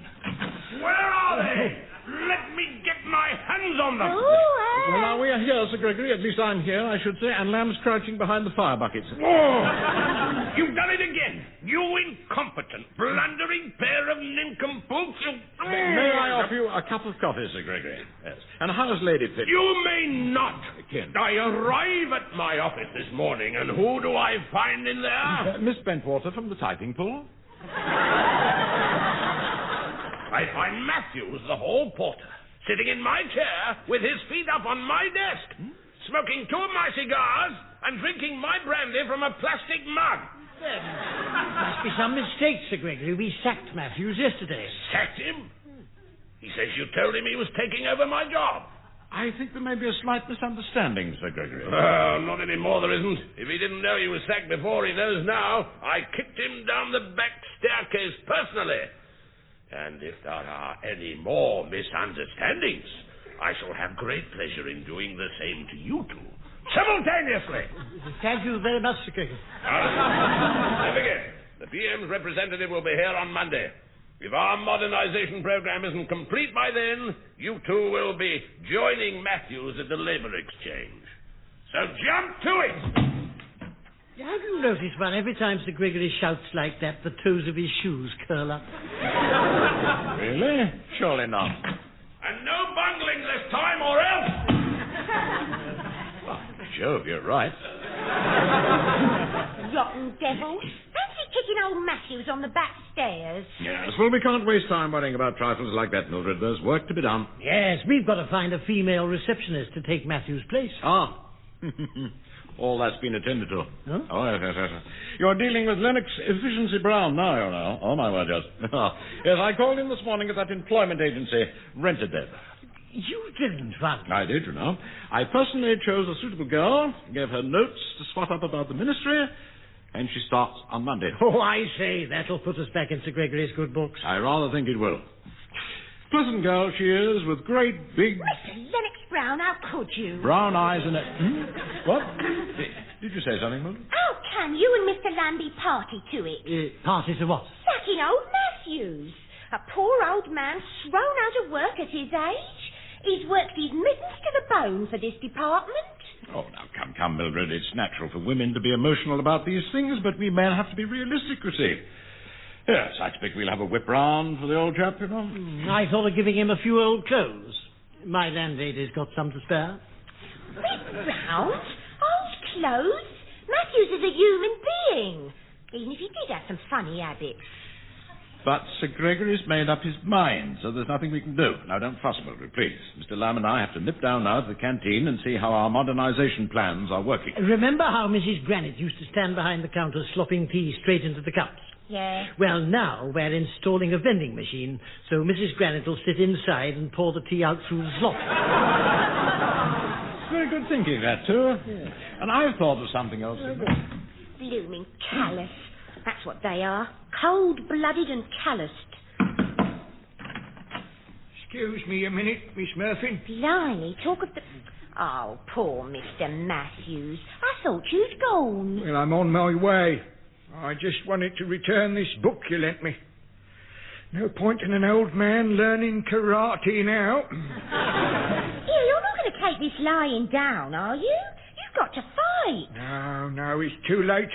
Where are they? Let me get my hands on them. Well, now, we are here, Sir Gregory. At least I'm here, I should say, and Lamb's crouching behind the fire buckets. Oh, you've done it again. You incompetent, blundering pair of nincompoops. May I offer you a cup of coffee, Sir Gregory? Yes. And how's Lady Pitt? You may not. I arrive at my office this morning, and who do I find in there? Miss Bentwater from the typing pool. I find Matthews, the hall porter, sitting in my chair with his feet up on my desk, smoking 2 of my cigars and drinking my brandy from a plastic mug. Must be some mistake, Sir Gregory. We sacked Matthews yesterday. Sacked him? He says you told him he was taking over my job. I think there may be a slight misunderstanding, Sir Gregory. Not anymore, there isn't. If he didn't know he was sacked before, he knows now. I kicked him down the back staircase personally. And if there are any more misunderstandings, I shall have great pleasure in doing the same to you two, simultaneously. Thank you very much, Sir Gregory. Don't forget, the PM's representative will be here on Monday. If our modernization program isn't complete by then, you two will be joining Matthews at the Labour Exchange. So jump to it! Have you noticed, man, every time Sir Gregory shouts like that, the toes of his shoes curl up? Really? Surely not. And no bungling this time, or else... Jove, you're right. Rotten devil. Fancy kicking old Matthews on the back stairs. Yes, well, we can't waste time worrying about trifles like that, Mildred. There's work to be done. Yes, we've got to find a female receptionist to take Matthews' place. Ah. All that's been attended to. Huh? Oh, yes. You're dealing with Lennox Efficiency Brown now, you know. Oh, my word, yes. Yes, I called in this morning at that employment agency, rented there. You didn't, Ronald. I did, you know. I personally chose a suitable girl, gave her notes to swat up about the ministry, and she starts on Monday. Oh, I say, that'll put us back in Sir Gregory's good books. I rather think it will. Pleasant girl she is, with great big... Mr. Lennox Brown, how could you? brown eyes and a... What? Did you say something, Mildred? How can you and Mr. Lambie party to it? Party to what? Sacking old Matthews. A poor old man thrown out of work at his age. He's worked his mittens to the bone for this department. Oh, now, come, Mildred. It's natural for women to be emotional about these things, but we men have to be realistic, you see. Yes, I expect we'll have a whip round for the old chap, you know. I thought of giving him a few old clothes. My landlady's got some to spare. Whip round? Old clothes? Matthews is a human being. Even if he did have some funny habits. But Sir Gregory's made up his mind, so there's nothing we can do. Now, don't fuss, Mildred, please. Mr. Lamb and I have to nip down now to the canteen and see how our modernization plans are working. Remember how Mrs. Granite used to stand behind the counter slopping tea straight into the cups? Yeah. Well, now we're installing a vending machine, so Mrs. Granite will sit inside and pour the tea out through the slot. Very good thinking, that, too. Yeah. And I've thought of something else. Blooming callous. That's what they are. Cold-blooded and calloused. Excuse me a minute, Miss Murphy. Blimey, talk of the... Oh, poor Mr. Matthews. I thought you'd gone. Well, I'm on my way. I just wanted to return this book you lent me. No point in an old man learning karate now. Here, you're not going to take this lying down, are you? You've got to fight. No, it's too late.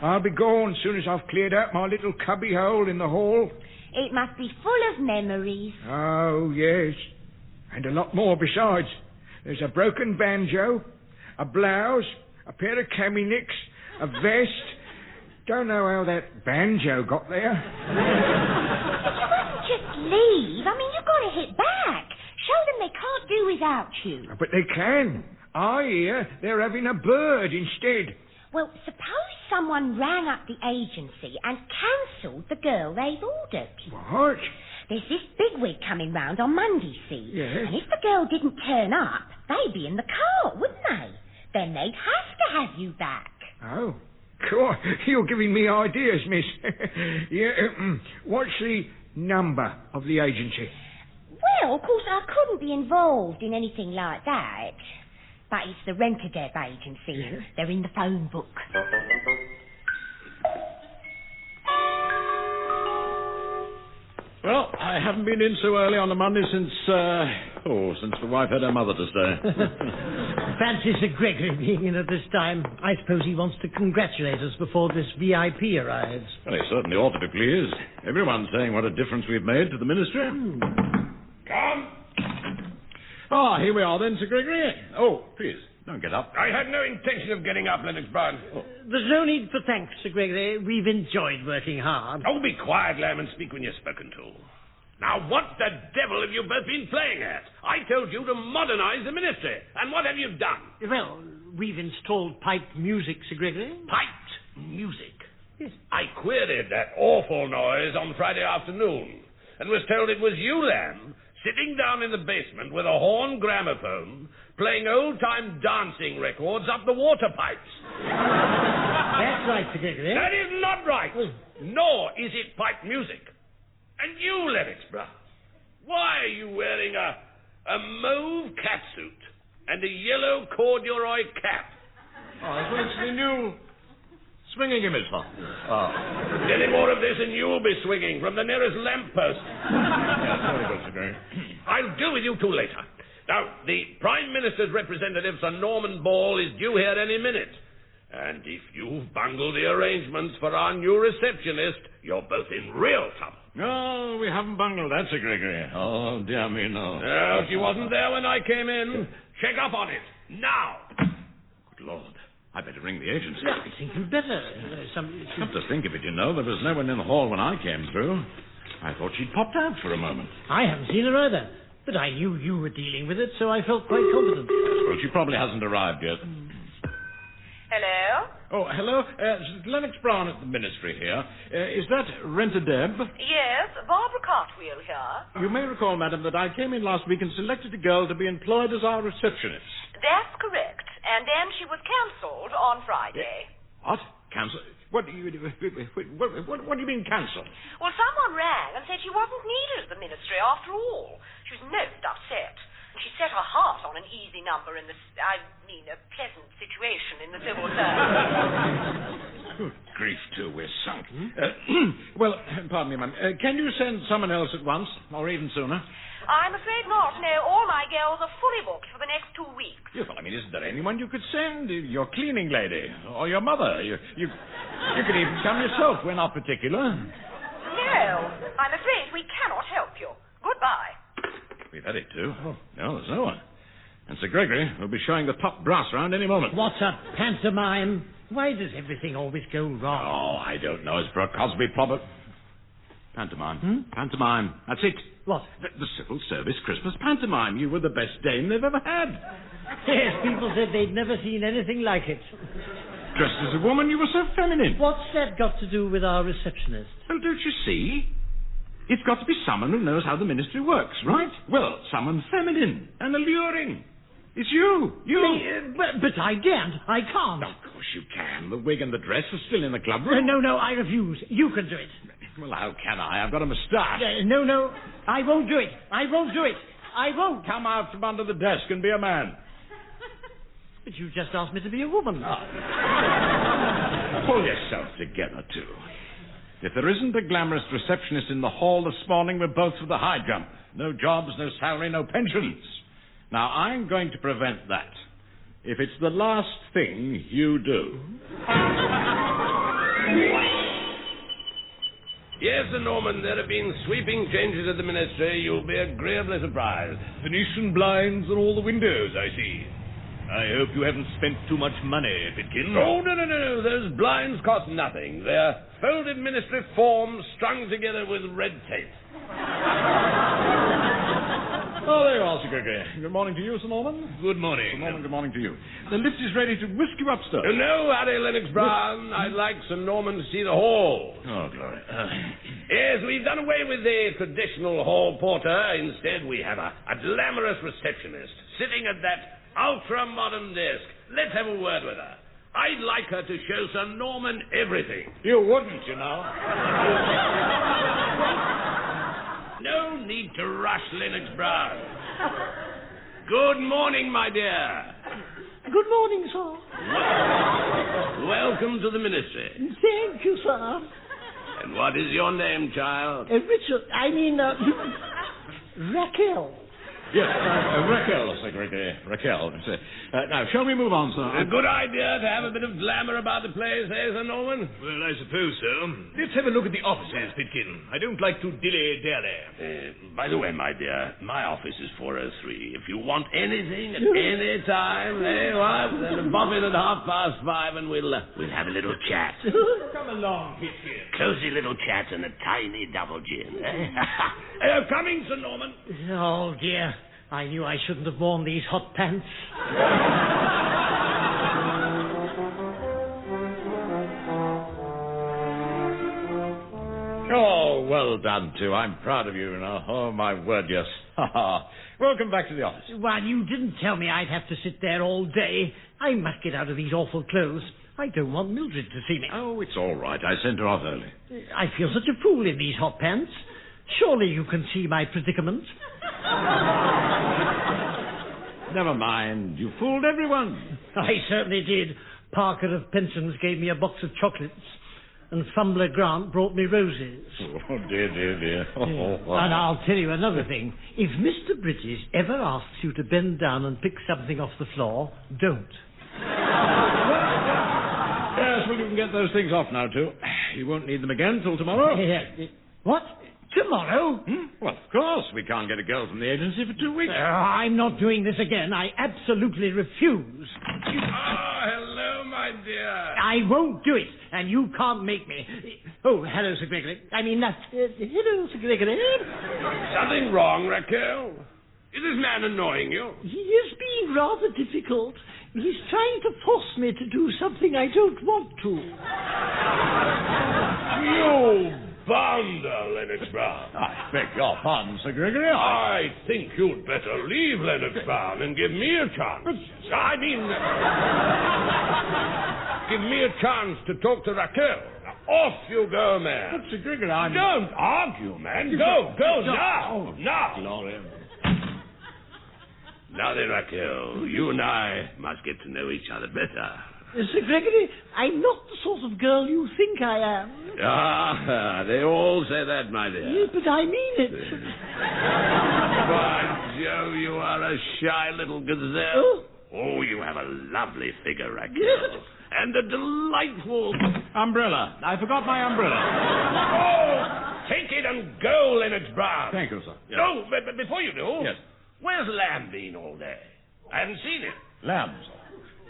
I'll be gone soon as I've cleared out my little cubby hole in the hall. It must be full of memories. Oh, yes. And a lot more besides. There's a broken banjo, a blouse, a pair of cami nicks, a vest. Don't know how that banjo got there. Just leave. I mean, you've got to hit back. Show them they can't do without you. But they can. I hear they're having a bird instead. Well, suppose someone rang up the agency and cancelled the girl they've ordered. What? There's this bigwig coming round on Monday, see? Yes. And if the girl didn't turn up, they'd be in the car, wouldn't they? Then they'd have to have you back. Oh, God, you're giving me ideas, miss. What's the number of the agency? Well, of course, I couldn't be involved in anything like that. But it's the Rent-A-Deb agency. They're in the phone book. Well, I haven't been in so early on a Monday since the wife had her mother to stay. Fancy Sir Gregory being in at this time. I suppose he wants to congratulate us before this VIP arrives. Well, he certainly ought to be pleased. Everyone's saying what a difference we've made to the ministry. Come. Ah, here we are then, Sir Gregory. Oh, please, don't get up. I had no intention of getting up, Lennox Brown. There's no need for thanks, Sir Gregory. We've enjoyed working hard. Oh, be quiet, Lamb, and speak when you're spoken to. Now, what the devil have you both been playing at? I told you to modernize the ministry, and what have you done? Well, we've installed piped music, Sir Gregory. Piped music? Yes. I queried that awful noise on Friday afternoon, and was told it was you, Lamb, sitting down in the basement with a horn gramophone, playing old-time dancing records up the water pipes. That's right, Sir Gregory. That is not right. Nor is it piped music. And you, Lennox Brown, why are you wearing a mauve catsuit and a yellow corduroy cap? Oh, it's the new swinging image, huh? Oh. Any more of this and you'll be swinging from the nearest lamppost. Very good, Sir Gregory. I'll deal with you two later. Now, the Prime Minister's representative, Sir Norman Ball, is due here any minute. And if you've bungled the arrangements for our new receptionist, you're both in real trouble. No, we haven't bungled that, Sir Gregory. Oh, dear me, no. No, she wasn't there when I came in. Check up on it. Now. Good Lord. I'd better ring the agency. Yeah, I think we'd better. Come to think of it, you know, there was no one in the hall when I came through. I thought she'd popped out for a moment. I haven't seen her either. But I knew you were dealing with it, so I felt quite confident. Well, she probably hasn't arrived yet. Hello? Oh, hello. It's Lennox Brown at the ministry here. Is that Rent-A-Deb? Yes, Barbara Cartwheel here. You may recall, madam, that I came in last week and selected a girl to be employed as our receptionist. That's correct. And then she was cancelled on Friday. What? Cancel? What do you mean cancel? Well, someone rang and said she wasn't needed at the ministry after all. She was most upset. She set her heart on an easy number in a pleasant situation in the civil service. Good grief, too, we're sunk. Well, pardon me, ma'am. Can you send someone else at once, or even sooner? I'm afraid not. No, all my girls are fully booked for the next 2 weeks. Yes, well, I mean, isn't there anyone you could send? Your cleaning lady, or your mother. You could even come yourself. We're not particular. No, I'm afraid we cannot help you. Goodbye. We've had it, too. Oh, no, there's no one. And Sir Gregory will be showing the top brass round any moment. What a pantomime. Why does everything always go wrong? Oh, I don't know. It's for a Cosby problem. Pantomime. Pantomime. That's it. What? The Civil Service Christmas pantomime. You were the best dame they've ever had. Yes, people said they'd never seen anything like it. Dressed as a woman, you were so feminine. What's that got to do with our receptionist? Well, don't you see? It's got to be someone who knows how the ministry works, right? Well, someone feminine and alluring. It's you. But I daren't. I can't. Of course you can. The wig and the dress are still in the club room. No, I refuse. You can do it. Well, how can I? I've got a moustache. No, I won't do it. I won't. Come out from under the desk and be a man. But you just asked me to be a woman. Pull yourself together, too. If there isn't a glamorous receptionist in the hall this morning, we're both for the high jump. No jobs, no salary, no pensions. Now, I'm going to prevent that. If it's the last thing you do. Yes, Sir Norman, there have been sweeping changes at the ministry. You'll be agreeably surprised. Venetian blinds on all the windows, I see. I hope you haven't spent too much money, Pitkin. Oh, no. Those blinds cost nothing. They're folded ministry forms strung together with red tape. Oh, there you are, Sir Gregory. Good morning to you, Sir Norman. Good morning. Good morning to you. The lift is ready to whisk you upstairs. No hurry, Lennox Brown. I'd like Sir Norman to see the hall. Oh, glory. Yes, we've done away with the traditional hall porter. Instead, we have a glamorous receptionist sitting at that ultra-modern desk. Let's have a word with her. I'd like her to show Sir Norman everything. You wouldn't, you know. No need to rush, Lennox Brown. Good morning, my dear. Good morning, sir. Welcome to the ministry. Thank you, sir. And what is your name, child? Richard, Raquel. Yes, Raquel, Secretary. Raquel. Now, shall we move on, sir? A good idea to have a bit of glamour about the place, eh, Sir Norman? Well, I suppose so. Let's have a look at the offices, Pitkin. I don't like to dilly-dally. By the way, my dear, my office is 403. If you want anything at any time, then pop in at 5:30 and we'll have a little chat. Come along, Pitkin. Cozy little chat and a tiny double gin, eh? Coming, Sir Norman. Oh, dear. I knew I shouldn't have worn these hot pants. Oh, well done, too. I'm proud of you, Oh, my word, yes. Welcome back to the office. Well, you didn't tell me I'd have to sit there all day. I must get out of these awful clothes. I don't want Mildred to see me. Oh, it's all right. I sent her off early. I feel such a fool in these hot pants. Surely you can see my predicament. Never mind. You fooled everyone. I certainly did. Parker of Pensions gave me a box of chocolates, and Fumbler Grant brought me roses. Oh, dear. And I'll tell you another thing. If Mr. Bridges ever asks you to bend down and pick something off the floor, don't. Yes, well, you can get those things off now, too. You won't need them again till tomorrow. What? Tomorrow? Well, of course. We can't get a girl from the agency for 2 weeks. I'm not doing this again. I absolutely refuse. Hello, my dear. I won't do it, and you can't make me. Oh, hello, Sir Gregory. Hello, Sir Gregory. Something wrong, Raquel? Is this man annoying you? He is being rather difficult. He's trying to force me to do something I don't want to. You bounder, Lennox Brown. I beg your pardon, Sir Gregory. I think you'd better leave Lennox Brown and give me a chance. Give me a chance to talk to Raquel. Now, off you go, man. But, Sir Gregory, Don't argue, man. Go now. Now. Glory. Now then, Raquel, you and I must get to know each other better. Sir Gregory, I'm not the sort of girl you think I am. They all say that, my dear. Yes, but I mean it. By Jove, you are a shy little gazelle. Oh, you have a lovely figure, Raquel. And a delightful... Umbrella. I forgot my umbrella. Oh, take it and go, Lennox Brown. Thank you, sir. Yes. No, but before you do... Yes. Where's Lamb been all day? I haven't seen him. Lamb, sir.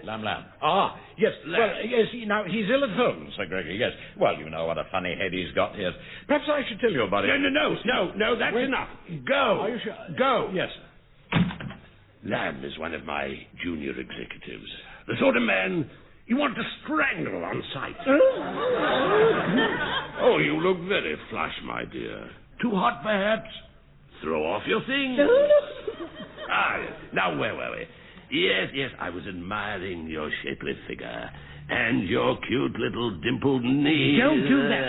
Lamb. Ah, yes. Lamb. Well, yes, now, he's ill at home, Sir Gregory, yes. Well, you know what a funny head he's got, yes. Perhaps I should tell you about it. No, that's enough. Go. Are you sure? Go. Yes, sir. Lamb is one of my junior executives. The sort of man you want to strangle on sight. Oh, you look very flush, my dear. Too hot, perhaps? Throw off your things. Yes. Now, where were we? Yes, I was admiring your shapely figure and your cute little dimpled knees. Don't do that.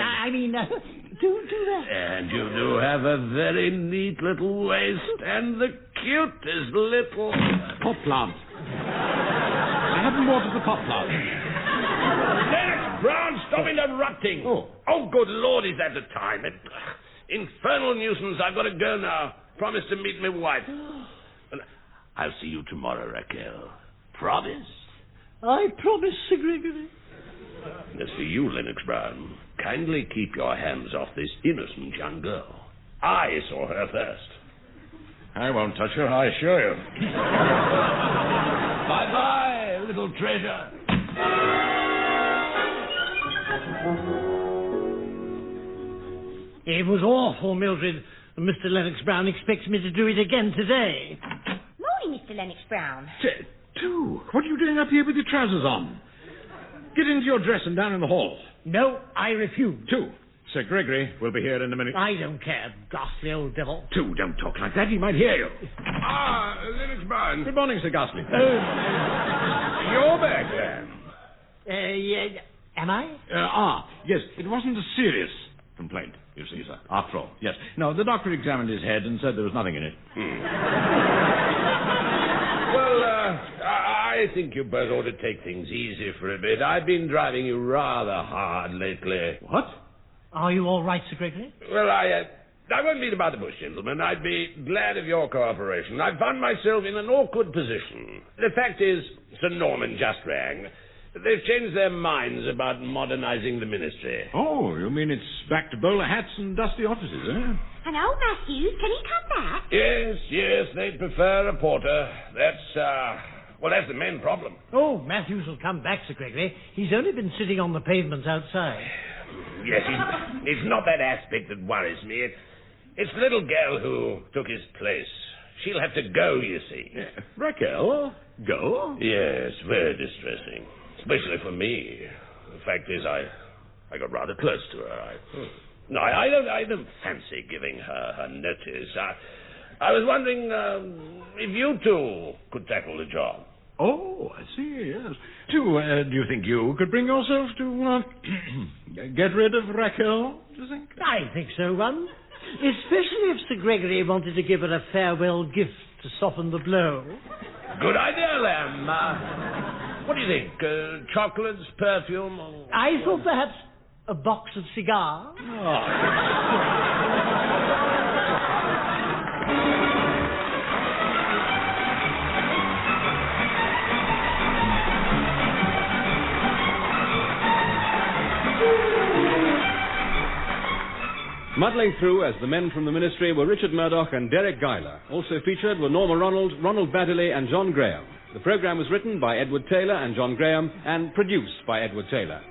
Don't do that. And you do have a very neat little waist and the cutest little... Pot plant. I haven't watered the pot plant. Lennox Brown, stop interrupting. Oh, good Lord, is that the time? Infernal nuisance, I've got to go now. Promise to meet my wife. I'll see you tomorrow, Raquel. Promise? I promise, Sir Gregory. As for you, Lennox Brown, kindly keep your hands off this innocent young girl. I saw her first. I won't touch her, I assure you. Bye-bye, little treasure. It was awful, Mildred. Mr. Lennox Brown expects me to do it again today. Morning, Mr. Lennox Brown. Two, what are you doing up here with your trousers on? Get into your dress and down in the hall. No, I refuse. Two, Sir Gregory will be here in a minute. I don't care, ghastly old devil. Two, don't talk like that. He might hear you. Lennox Brown. Good morning, Sir Ghastly. You're back, then. Yeah, am I? Yes, it wasn't a serious complaint, you see, sir. After all, yes. No, the doctor examined his head and said there was nothing in it. Well, I I think you both ought to take things easy for a bit. I've been driving you rather hard lately. What? Are you all right, Sir Gregory? Well, I won't beat about the bush, gentlemen. I'd be glad of your cooperation. I've found myself in an awkward position. The fact is, Sir Norman just rang. They've changed their minds about modernizing the ministry. Oh, you mean it's back to bowler hats and dusty offices, eh? And old Matthews, can he come back? Yes, they'd prefer a porter. That's the main problem. Oh, Matthews will come back, Sir Gregory. He's only been sitting on the pavements outside. Yes, it's not that aspect that worries me. It's the little girl who took his place. She'll have to go, you see. Raquel? Go? Yes, very distressing. Especially for me. The fact is, I got rather close to her. I don't fancy giving her notice. I was wondering if you two could tackle the job. Oh, I see, yes. Do you think you could bring yourself to get rid of Raquel, do you think? I think so, Ron. Especially if Sir Gregory wanted to give her a farewell gift to soften the blow. Good idea, Lamb. What do you think? Chocolates, perfume? Or... I thought perhaps a box of cigars. Muddling through as the men from the ministry were Richard Murdoch and Deryck Guyler. Also featured were Norma, Ronald Baddiley and John Graham. The programme was written by Edward Taylor and John Graham and produced by Edward Taylor.